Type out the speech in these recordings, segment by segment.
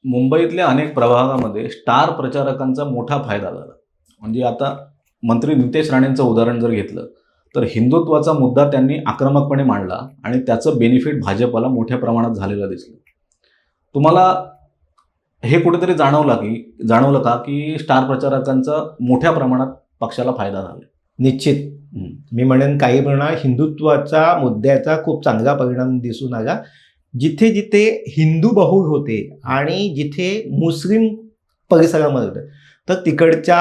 मुंबईतल्या अनेक प्रभागामध्ये स्टार प्रचारकांचा मोठा फायदा झाला. म्हणजे आता मंत्री नितेश राणेंचं उदाहरण जर घेतलं तर हिंदुत्वाचा मुद्दा त्यांनी आक्रमकपणे मांडला आणि त्याचं बेनिफिट भाजपला मोठ्या प्रमाणात झालेलं दिसलं. तुम्हाला हे कुठेतरी जाणवलं का की स्टार प्रचारकांचा मोठ्या प्रमाणात पक्षाला फायदा झाला? निश्चित. मी म्हणेन काही प्रमाणात हिंदुत्वाचा मुद्द्याचा खूप चांगला परिणाम दिसून आला. जिथे जिथे हिंदू बहुल होते आणि जिथे मुस्लिम परिसरामध्ये होते तर तिकडच्या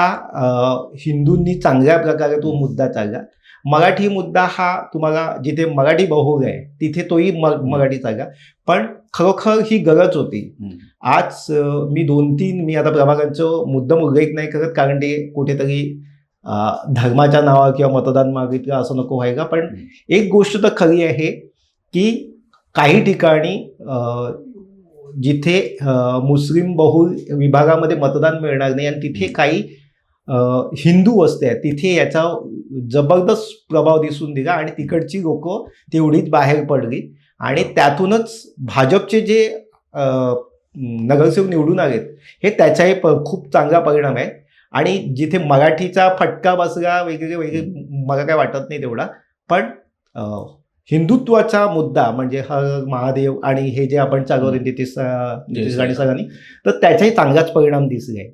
हिंदूंनी चांगल्या प्रकारे तो मुद्दा चालला. मराठी मुद्दा हा तुम्हाला जिथे मराठी बहुल आहे तिथे तोही मराठी चालला. पण खरोखर ही गरज होती. आज मी आता प्रभागांचं मुद्दाम उल्लेख नाही करत कारण ते कुठेतरी धर्माच्या नावावर किंवा मतदान मागितलं असं नको व्हायला. पण एक गोष्ट तर खरी आहे की काही ठिकाणी जिथे मुस्लिम बहुल विभागामध्ये मतदान मिळणार नाही आणि तिथे काही हिंदू वस्ती आहेत तिथे याचा जबरदस्त प्रभाव दिसून दिला आणि तिकडची लोक तेवढीच बाहेर पडली आणि त्यातूनच भाजपचे जे नगरसेवक निवडून आलेत हे त्याचाही खूप चांगला परिणाम आहे. आणि जिथे मराठीचा फटका बसला वेगळे मला काय वाटत नाही तेवढा. पण हिंदुत्वाचा मुद्दा म्हणजे हर महादेव आणि हे जे आपण चालवले नितेश राणे सरांनी तर त्याचाही चांगलाच परिणाम दिसले आहे.